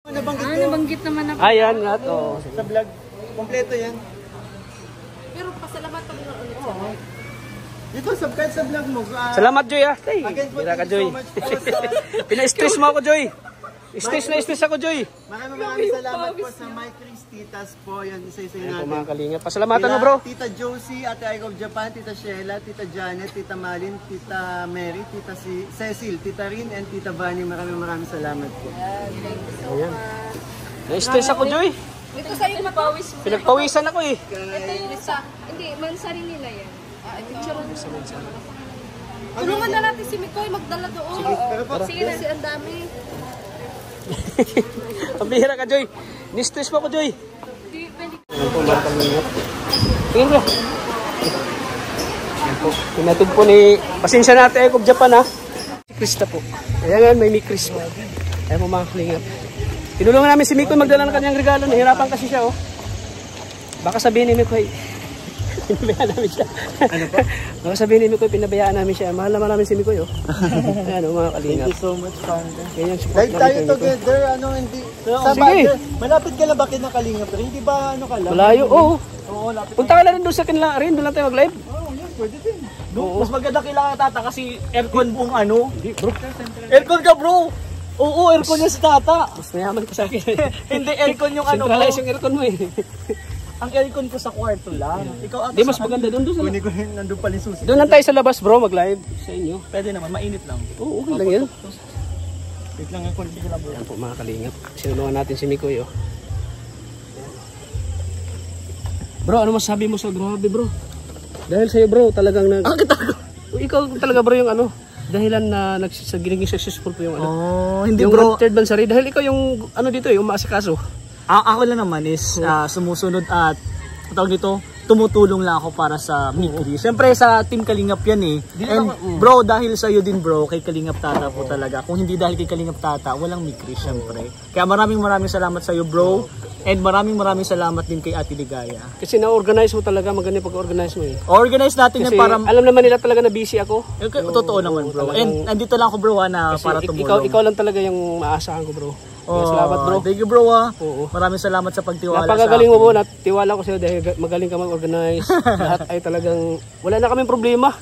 Nabanggit naman ako. Ayan, lahat. Sa vlog. Kompleto yan. Pero pasalamat pa muna ulit sa live. Dito, subscribe sa vlog mo. Salamat, Joy. Hey, Again po, ka, thank Joy. you so much po sa... Pina-stress mo ako, Joy. Stress ako, Joy. Maraming salamat po sa My Chris Titas po. Yan, isa-isa Ayan po natin. mga kalingap. Pasalamatan mo, bro. Tita Josie, Ate Ike of Japan, Tita Sheila, Tita Janet, Tita Malin, Tita Mary, Tita Cecil, Tita Rin, and Tita Vani. Maraming salamat po. Ayan. Na-stress ako, Joy. Ito sa'yo mapawis mo. Pinagpawisan ako eh. Ito yung isa. Hindi, mansari nila yan. Picture mo. Tulungan na natin si Mikoy magdala doon. Sige na, ang dami. Pambihira ka, Joy. Ni-stress mo ako, Joy. Ayan po mga kalingap. Tingin ko. Ayan po. Pinatid po ni... Pasensya natin, Ike of Japan, ha. Si Krista po. Ayan, may Chris po. Ayan po mga kalingap. Tinulungan namin si Mikoy magdala ng kanyang regalo. Nahirapan kasi siya, oh. Baka sabihin ni Mikoy, pinabayaan namin siya. Ano po? Baka sabihin ni Mikoy, pinabayaan namin siya. Mahal naman namin si Mikoy, oh. Ayan, oh, mga kalingap. Thank you so much, Panda. Ganyan, support Like tayo together, hindi... Sige. Malapit ka lang ba kinakalinga? Pero hindi ba ano ka lang? Malayo, oo. Oo, lapit. Punta ka na rin doon sa kanila rin. Doon lang tayo mag-live. Oo, yan, pwede din. Oo. Mas maganda kailangan tata kasi aircon buong ano. Hindi, bro. Aircon ka, bro. Oo, aircon yan si tata. Mas mayaman ka sa akin. Hindi aircon yung ano. Centralize yung aircon mo eh. Ang aircon ko sa kwarto lang. Ikaw ata Hindi, mas maganda doon. Kunin ko rin, nandun pala yung susi. Doon lang tayo sa labas, bro. Mag-live sa inyo. Pwede naman, mainit lang. Oo, okay lang yan. Wait lang, ang kunin ko lang bro. Yan po mga kalingap. Sinulungan natin si Mikoy, oh. Bro, ano masabi mo sa grabe, bro? Dahil sa'yo, bro, talagang ikaw talaga, bro, yung ano, dahilan na naging successful po yung ano. Oh, hindi yung bro. third bansari. Dahil ikaw yung, ano dito, yung maasikaso. Ako lang naman is sumusunod at tawag dito, tumutulong lang ako para sa Mikri. Siyempre sa Team Kalingap yan eh. And bro, dahil sa iyo din bro, kay Kalingap Tata po talaga. Kung hindi dahil kay Kalingap Tata, walang Mikri siyempre. Kaya maraming salamat sa iyo bro. And maraming salamat din kay Ate Ligaya. Kasi na-organize mo talaga, maganda pag-organize mo eh. Organize natin Kasi yan para... alam naman nila talaga na busy ako. Totoo naman bro. And nandito lang ako bro na para tumulong. Ikaw lang talaga yung maasahan ko bro. Salamat bro. Thank you bro ha. Oo. Maraming salamat sa pagtiwala napakagaling mo bro. Tiwala ko sa'yo dahil magaling ka mag-organize. Lahat ay talagang wala na kaming problema.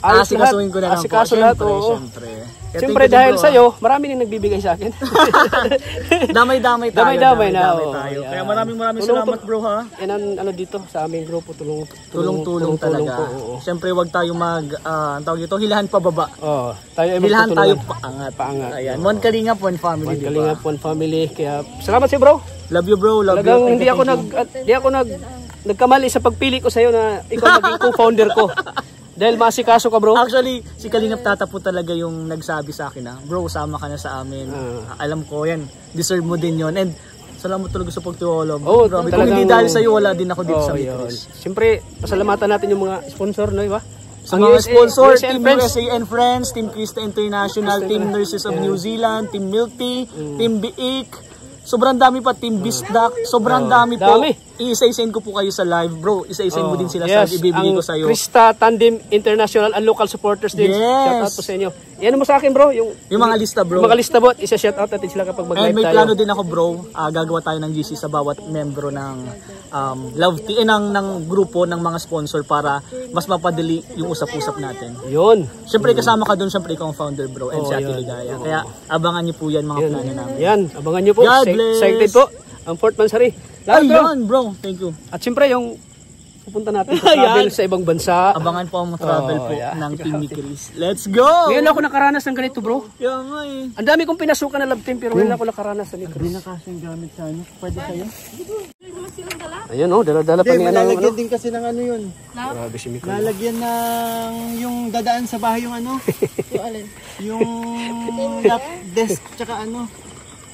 Asikasuhin ko na lang po. lahat. Siyempre dahil sa'yo, marami nang nagbibigay sa akin. Damay-damay tayo. Damay-damay na. Tayo. Kaya maraming salamat bro ha. Yan ang ano dito sa aming grupo, tulong-tulong talaga. Siyempre wag tayo tawag dito, hilahan pababa. Tayo ay hilahan tayo paangat. Ayan, one Kalingap, one family, diba? Kalingap, one family. Kaya salamat sa'yo bro. Love you bro, love talagang you. Hindi ako nagkamali sa pagpili ko sa'yo na ikaw naging co-founder ko. Dahil masikaso ka bro. Actually, si Kalingap Tata po talaga yung nagsabi sa akin na, bro, sama ka na sa amin. Alam ko yan, deserve mo din yon. And salamat talaga sa pagtiwala. Grabe. Kung hindi dahil sa'yo, wala din ako dito sa Mikris. Siyempre, pasalamatan natin yung mga sponsor, no, diba? Sa mga sponsor, Team USA and Friends, Team Krista International, Team Nurses of New Zealand, Team Milk Tea, Team Biik. Sobrang dami pa, Team Bisdak. Sobrang dami po. Isa-isain ko po kayo sa live. Bro, isa-isain mo din sila sa live. Ibibigay ko sa'yo. Krista Tandem International and local supporters din. Shout out po sa inyo. Yan mo sa akin bro. Yung mga lista bro. Yung mga lista bro. Isa-shout out natin sila kapag mag-live tayo. And may plano din ako bro. Gagawa tayo ng GC sa bawat membro ng Love Tea. ng grupo ng mga sponsor para mas mapadali yung usap-usap natin. Yun. Siyempre kasama ka doon. Siyempre ikaw ang founder bro. And si Ate Ligaya. Kaya abangan niyo po yan mga plano namin. Yan. Abangan niyo po. Excited po. Ang Fort Mansari. Ayun bro. Thank you. At siyempre yung pupunta natin sa travel sa ibang bansa. Abangan po ang travel po ng Team Mikris. Let's go! Ngayon ako nakaranas ng ganito bro. Kaya nga eh. Ang dami kong pinasukan na love team pero ngayon ako nakaranas sa Mikris. Hindi na kasi yung gamit sa ano. Pwede kayo? Ayun oh, dala-dala pa ni ano. Lalagyan din kasi ng ano yun. Grabe si Mikris. Lalagyan ng yung dadaan sa bahay yung ano. Yung alin? Yung desk tsaka ano.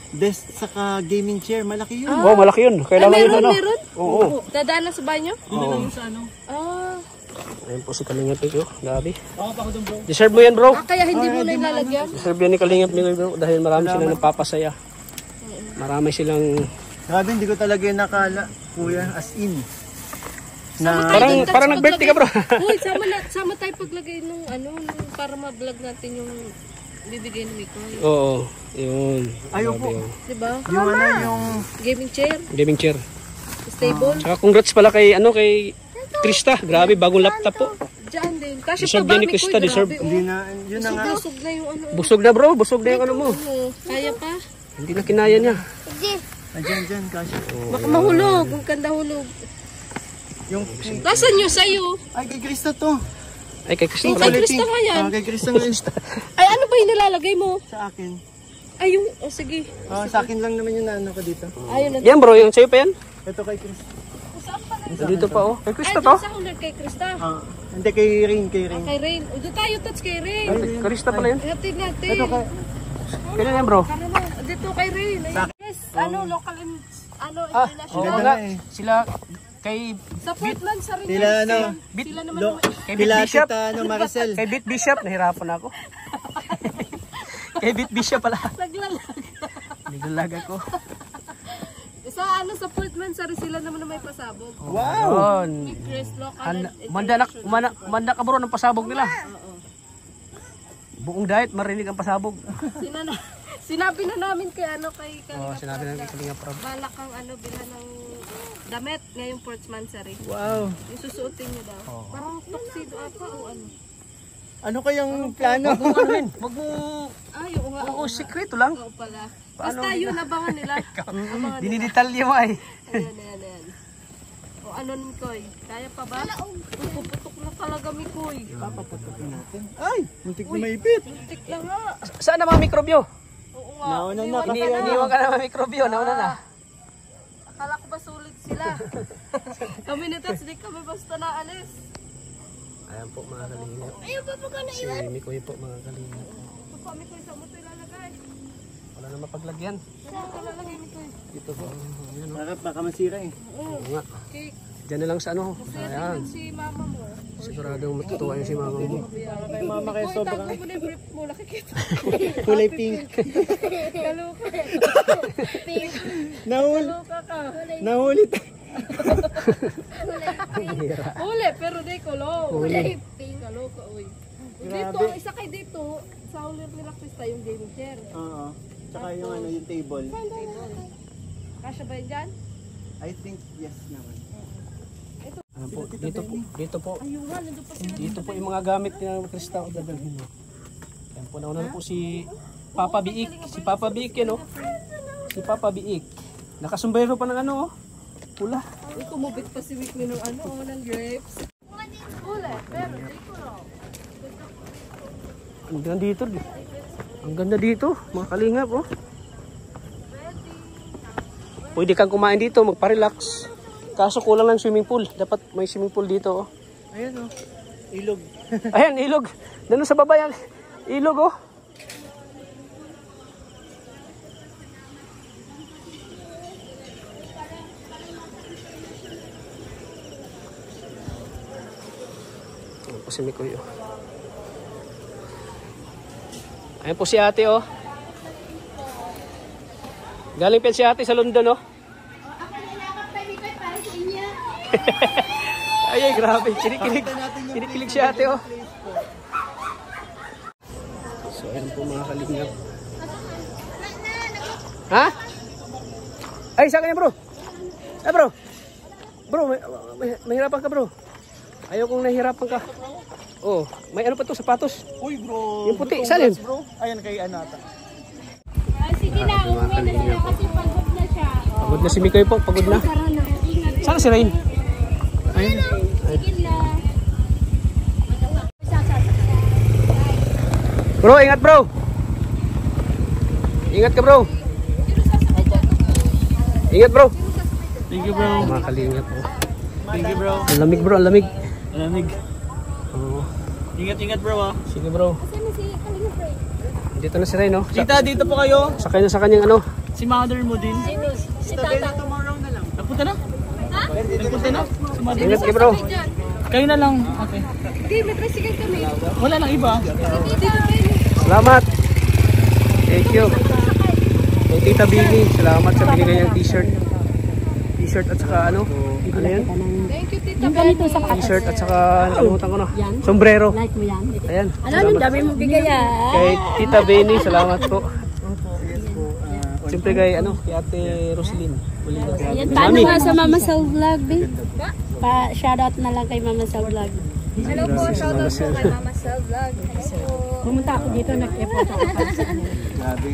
Desk saka gaming chair, malaki yun. Oh, malaki yun. Kailangan yun ano. Meron? Oo. Dadaan na sa banyo? Dinala yun sa ano. Ayun po si Kalingap Mikoy, grabe. Deserve mo yan bro. Kaya hindi mo na ilalagyan? Deserve yan ni Kalingap Mikoy bro dahil marami silang nagpapasaya. Marami silang... Grabe, hindi ko talaga yung nakala, kuya, as in. Parang nag-birthday ka bro. Uy, sama tayo paglagay nung ano, para ma-vlog natin yung bibigay ni Mikoy. Oo, yun. Ayaw Grabe po. yun. Diba? Yung ano, yung... Gaming chair, Gaming chair. stable. Tsaka congrats pala kay Krista. Grabe, bagong laptop po. Diyan din. Kasi Deserve pa ba, yan ni Mikoy? Krista, deserve. Grabe, Hindi na, yun na nga. Busog na yung ano. Busog na bro, busog na yung ano mo. Ano, kaya pa? Hindi na kinaya niya. Dyan, kasi. Baka mahulog. Huwag kang hulog. Yung... Nasaan nyo sa'yo? Ay, kay Krista to. Ay, kay Krista Ay, pala. Krista nga yan. Kay Krista nga yun. Ay, ano ba yung nilalagay mo? Sa akin. Ay, yung, oh, sige. Sa akin lang naman yung ano ko dito. Ayun na. Yan bro, yung sa'yo pa yan? Ito kay Krista. Dito pa oh. Kay Ay, Krista doon to? sa ulit kay Krista. Hindi, kay Rain. Kay Rain. O, doon tayo touch kay Rain. Kay Krista pala yan. Hatid natin. Ito kay... Kailan yan bro? Ano na, dito kay Rain. Ayun. Yes, ano, local and, ano, Oo international. nga. Sila kay Sa Portland, sa rin. Sila ano... Sila naman Lo, naman. Kay Bit Pila Bishop. tita, ano, Maricel. Kay Bit Bishop, nahirapan ako. Kay Bit Bishop pala. Naglalag. Naglalag ako. Sa ano, sa Portland, sa rin sila naman na may pasabog. Wow! Yun. Chris, local and Manda ka bro ng pasabog nila. Buong diet, marinig ang pasabog. Sinabi na namin kay ano, kay Oo, sinabi na kay Kalinga Prab. balak kang ano, bila ng damit ngayong Portsmansary. Wow! Yung susuotin niyo daw. Parang tuxedo ata o ano. Ano kayang plano? Wag mo, Ay, oo nga. oo, sekreto lang. Oo pala. Basta yun, abangan nila. Abangan nila. Dinidetalye mo ay. Ayan. O ano, Mikoy? Kaya pa ba? Puputok na talaga, Mikoy. Papaputukin natin. Ay! Muntik na maipit. Muntik lang nga. Saan na mga mikrobyo? Oo nga. Nauna na kasi Iniwan ka na mga mikrobyo, nauna na. Akala ko ba sulit sila? Kami ni Tats, di kami basta naalis. Ayan po mga kalingap. Ayaw ba ka na Si Mikoy po mga kalingap. Ito pa, Mikoy, sa mo ito ilalagay. Wala na mapaglagyan. Sa mo ito ilalagay, Mikoy. Dito po. Ayan o. Baka masira eh. Oo. nga. Cake. Diyan na lang sa ano. Masaya Ayan. tingnan si mama mo. Siguradong matutuwa yung si mama mo. Kay mama kayo Mikoy, sobrang tago mo na yung brief mo. Nakikita. kulay pink. Kaluka. Kaluka ka. Nahulit. Uli, pero di kulong. Uli. Kaluka, uy. Dito, isa kay dito, sa ulit nila Krista yung gaming chair. Oo. Tsaka yung ano, yung table. Kasya ba yun dyan? I think yes naman. Ano po, dito po. Ayun nga, nandun pa sila. Dito po yung mga gamit ni Krista o dadalhin mo. Ayan po, nauna na po si Papa Biik. Si Papa Biik yan oh. Si Papa Biik. Nakasumbrero pa ng ano oh. Pula. Uy, kumubit pa si Wick ng ano, ng grapes. Uli, pero di kulong. Ang ganda dito. Ang ganda dito, mga kalingap oh. Pwede kang kumain dito, magpa-relax. Kaso kulang ng swimming pool. Dapat may swimming pool dito oh. Ayan oh. Ilog. Ayan, ilog. Doon sa baba yan. Ilog oh. Ayan po si Mikoy oh. Ayan po si ate oh. Galing pa si ate sa London oh. Ay, grabe. Kinikilig si ate oh. So, ayan po mga kalingap. Ha? Ay, sa kanya bro. Ay bro. Bro, mahirapan ka bro. Ayaw kong nahihirapan ka. Oh, may ano pa to, sapatos. Uy bro. Yung puti, saan yun? Bro. Ayan kay Anata. Sige na, umuwi na siya kasi pagod na siya. Pagod na si Mikoy po, pagod na. Saan si Rain? Ayun. Sige na. Bro, ingat bro. Ingat ka bro. Ingat bro. Thank you bro. Mga kalingap po. Thank you bro. Ang lamig bro, ang lamig. Lamig. Oo. Ingat bro ah. Sige bro. Sino si Kalinga Frey? Dito na si Rain no. Tita, dito po kayo. Sakay na sa kanyang ano. Si mother mo din. Sino? Si Tata. Tomorrow na lang. Napunta na? Ha? Napunta na? Si mother. Ingat ka bro. Kayo na lang. Okay. Hindi, may tricycle kami. Wala nang iba. Salamat. Thank you. Kay Tita Bini, salamat sa binigay niyang t-shirt. t-shirt at saka ano yan? Thank you, Tita Yung ganito sa T-shirt at saka nakalimutan ko na. Yan. Sombrero. Like mo yan. Ayan. Ano, ang dami mo bigay Kay Tita Benny, salamat po. Siyempre kay kay Ate Roslyn. Yan, paano nga sa Mama Sal Vlog, babe? Pa-shoutout na lang kay Mama Sal Vlog. Hello po, shoutout po kay Mama Sal Vlog. Hello po. Pumunta ako dito, nag-effort ako. Grabe,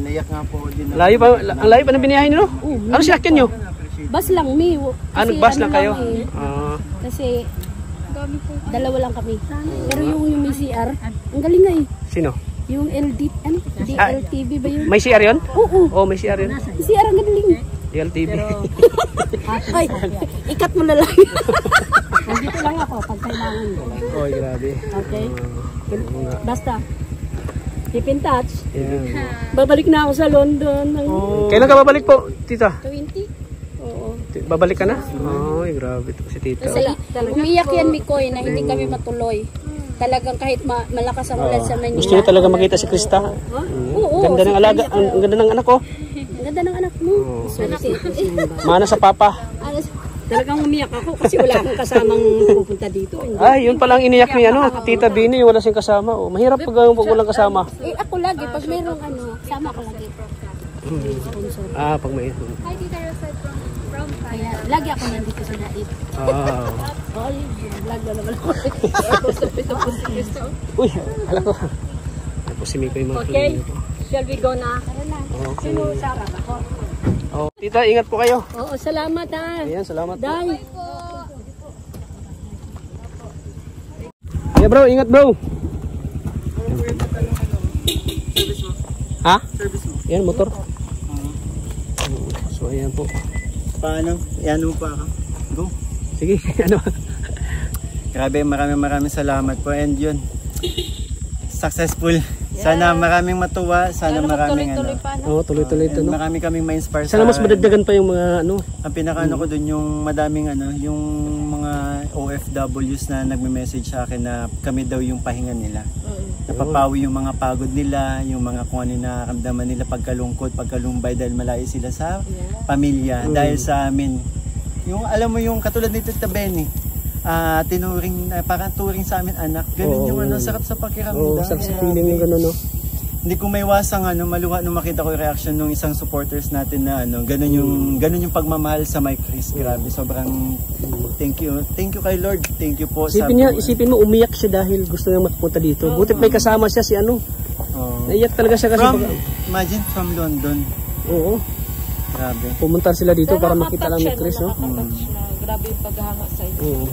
naiyak nga po din. Ang layo pa ng biniyahin nyo? Ano sinakyan nyo? Bus lang, mi. Nag-bus lang kayo? Kasi dalawa lang kami. Pero yung may CR, ang galing nga eh. Sino? Yung DLTV ba yun? May CR yun? Oo. Oo, may CR yun. Yung CR ang galing. DLTV. Ay, ikat mo na lang. Nandito lang ako pag kailangan ko. Oy, grabe. Okay? Basta. Keep in touch. Yeah. Babalik na ako sa London. Kailan ka babalik po, Tita? 20? Oo. Babalik ka na? Oy, grabe to si Tita. Kasi umiyak yan, Mikoy, na hindi kami matuloy. Talagang kahit malakas ang ulan sa Manila. Gusto niyo talaga makita si Krista? Oo. Ganda ng alaga, ang ganda ng anak ko. Ang ganda ng anak mo. Mana sa papa. Talagang umiyak ako kasi wala akong kasamang pupunta dito. Ay, yun palang iniyak ni Tita Bini, wala siyang kasama. Oh, mahirap pag walang kasama. Eh, ako lagi, pag mayroong sama ko lagi. Pag may... Hi, Tita Rosette from Kaya lagi ako nandito sa Naip. Oh, vlog na naman ako. Uy, alam ko. Tapos si Miko yung mga Okay, ko. shall we go na? Okay. Sino Sarah ako? Oh, Tita, ingat po kayo. Oo, salamat ha. Ayan, salamat po. Dai. Yeah, bro, ingat bro. Ha? Service mo. Yan, motor. So, ayan po. Paano? Iyan mo pa ako. Go. Sige, ano? Grabe, maraming salamat po. And yun, successful. Sana maraming matuwa, sana maraming Oo, tuloy-tuloy ito, no? marami kaming ma-inspire Sana mas madagdagan pa yung mga Ang pinakaano ko dun yung madaming yung mga OFWs na nagme-message sa akin na kami daw yung pahinga nila. Napapawi yung mga pagod nila, yung mga kung ano na nararamdaman nila pagkalungkot, pagkalumbay dahil malayo sila sa pamilya, dahil sa amin. Yung alam mo yung katulad nito Tita Benny, tinuring, parang turing sa amin anak. Ganun yung sarap sa pakiramdam. sarap sa feeling yung gano'n, no? Hindi ko may wasang maluha nung makita ko yung reaction ng isang supporters natin na ganun yung pagmamahal sa Mike Chris. Grabe, sobrang thank you kay Lord. Thank you po. Isipin mo umiyak siya dahil gusto niya mapunta dito. Butit may kasama siya si naiyak talaga siya kasi imagine from London. Oo. Grabe. Pumunta sila dito para makita lang ni Chris, no? Grabe yung paghanga sa iyo.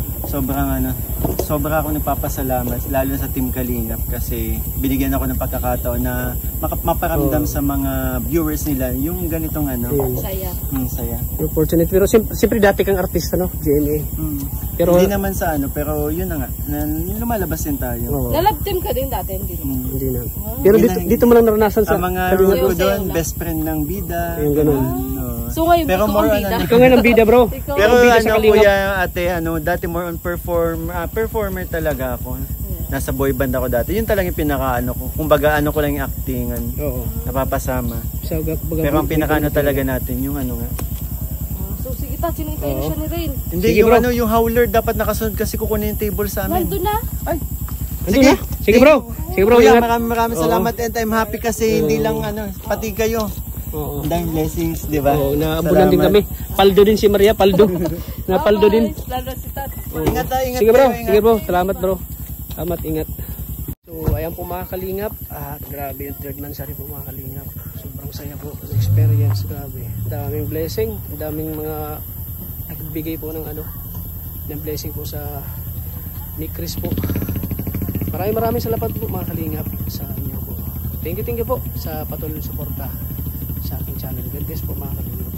Sobra ako nagpapasalamat lalo na sa Team Kalingap kasi binigyan ako ng pagkakataon na maparamdam sa mga viewers nila yung ganitong Saya. saya. Opportunity. Pero siyempre dati kang artista, no? GMA. Pero hindi naman sa pero yun na nga, lumalabas din tayo. Lalab team ka din dati, hindi. Hindi na. Pero dito mo lang naranasan sa ang mga role ko doon, best friend ng bida. Yung ganun. So ngayon, pero more Ikaw ngayon ang bida, bro. Pero bida sa Kalingap. kuya, ate, dati more on performer talaga ako. Nasa boy band ako dati. Yun talagang pinaka ko. Kumbaga ko lang yung actingan. Oo. Napapasama. Pero ang pinaka talaga natin yung nga. So sige ta, sinintay siya ni Rain. Hindi, Sige, yung bro. yung howler dapat nakasunod kasi kukunin yung table sa amin. Nandun na. Ay. Sige. Sige, bro. Sige, bro. Kuya, Ingat. maraming salamat and I'm happy kasi hindi lang pati kayo. Oo. Ang daming blessings, di ba? Oo, naabulan din kami. Paldo din si Maria, paldo. Napaldo din. Lalo si Tat. Ingat tayo, ingat Sige, bro. tayo, ingat. Sige, bro. Salamat, bro. Salamat, ingat. So, ayan po mga kalingap. Grabe yung third man sari po mga kalingap. Sobrang saya po ang experience. Grabe. Daming blessing. Daming mga nagbigay po ng blessing po sa ni Chris po. Maraming salamat po mga kalingap sa inyo po. Thank you po sa patuloy suporta sa aking channel. God bless po mga kalingap.